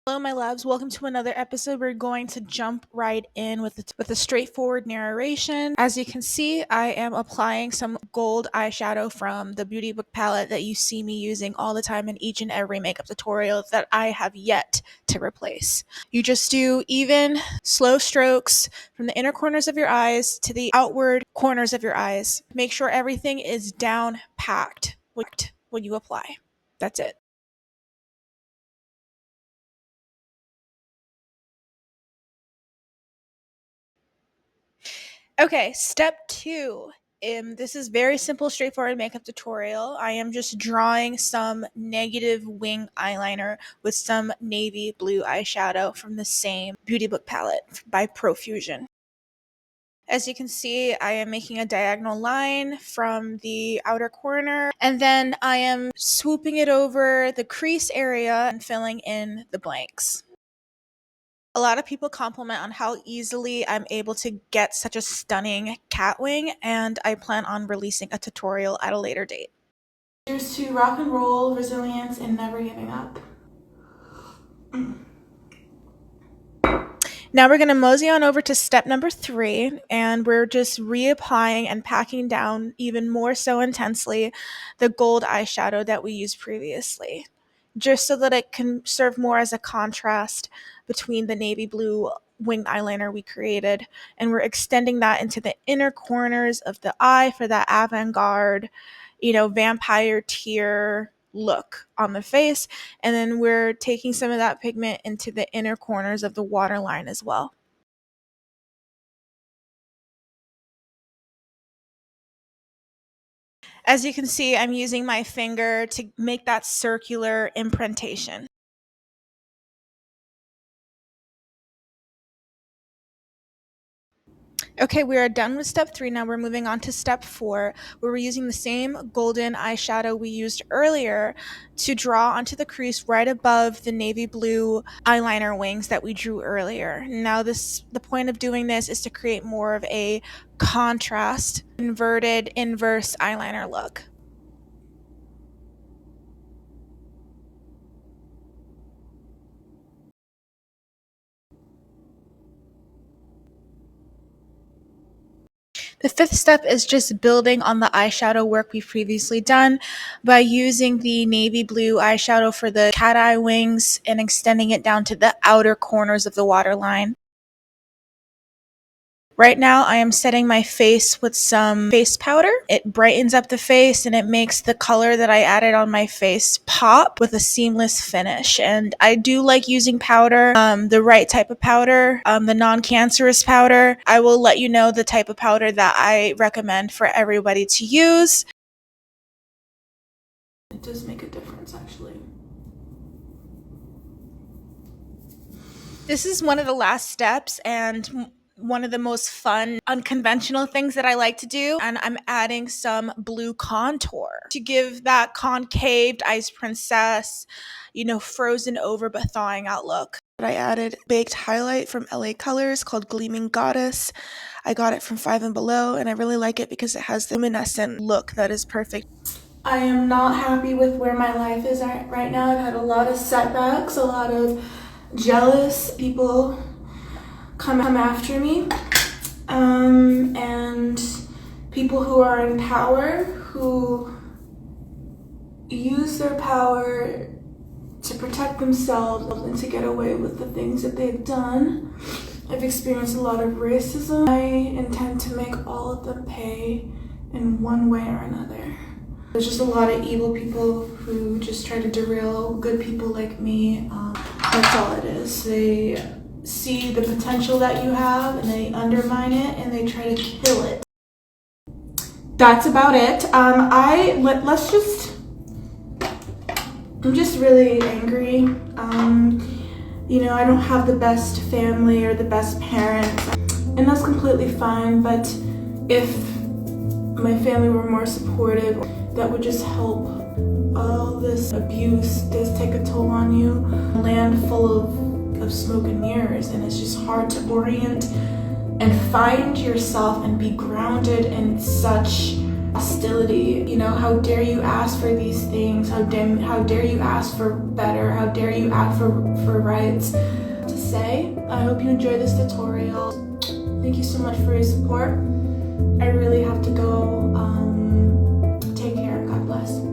Hello, my loves. Welcome to another episode. We're going to jump right in with a straightforward narration. As you can see, I am applying some gold eyeshadow from the Beauty Book palette that you see me using all the time in each and every makeup tutorial that I have yet to replace. You just do even, slow strokes from the inner corners of your eyes to the outward corners of your eyes. Make sure everything is down packed when you apply. That's it. Okay, step two. This is very simple, straightforward makeup tutorial. I am just drawing some negative wing eyeliner with some navy blue eyeshadow from the same Beauty Book palette by Profusion. As you can see, I am making a diagonal line from the outer corner, and then I am swooping it over the crease area and filling in the blanks. A lot of people compliment on how easily I'm able to get such a stunning cat wing, and I plan on releasing a tutorial at a later date. Here's to rock and roll, resilience, and never giving up. Now we're going to mosey on over to step number 3, and we're just reapplying and packing down even more so intensely the gold eyeshadow that we used previously, just so that it can serve more as a contrast between the navy blue wing eyeliner we created, and we're extending that into the inner corners of the eye for that avant-garde, vampire tear look on the face. And then we're taking some of that pigment into the inner corners of the waterline as well. As you can see, I'm using my finger to make that circular imprintation. Okay, we are done with step 3. Now we're moving on to step 4, where we're using the same golden eyeshadow we used earlier to draw onto the crease right above the navy blue eyeliner wings that we drew earlier. Now the point of doing this is to create more of a contrast, inverted, inverse eyeliner look. The 5th step is just building on the eyeshadow work we've previously done by using the navy blue eyeshadow for the cat eye wings and extending it down to the outer corners of the waterline. Right now, I am setting my face with some face powder. It brightens up the face and it makes the color that I added on my face pop with a seamless finish. And I do like using powder, the right type of powder, the non-cancerous powder. I will let you know the type of powder that I recommend for everybody to use. It does make a difference, actually. This is one of the last steps and one of the most fun, unconventional things that I like to do. And I'm adding some blue contour to give that concaved ice princess, frozen over but thawing out look. I added baked highlight from LA Colors called Gleaming Goddess. I got it from Five and Below, and I really like it because it has the luminescent look that is perfect. I am not happy with where my life is at right now. I've had a lot of setbacks, a lot of jealous people come after me, and people who are in power, who use their power to protect themselves and to get away with the things that they've done. I've experienced a lot of racism. I intend to make all of them pay in one way or another. There's just a lot of evil people who just try to derail good people like me. That's all it is. They see the potential that you have and they undermine it and they try to kill it. That's about it. I'm just really angry. I don't have the best family or the best parents, and that's completely fine, but if my family were more supportive, that would just help. All this abuse does take a toll on you. A land full of smoke and mirrors, and it's just hard to orient and find yourself and be grounded in such hostility. You know, how dare you ask for these things? How dare you ask for better? How dare you ask for rights? To say, I hope you enjoy this tutorial. Thank you so much for your support. I really have to go. Take care. God bless.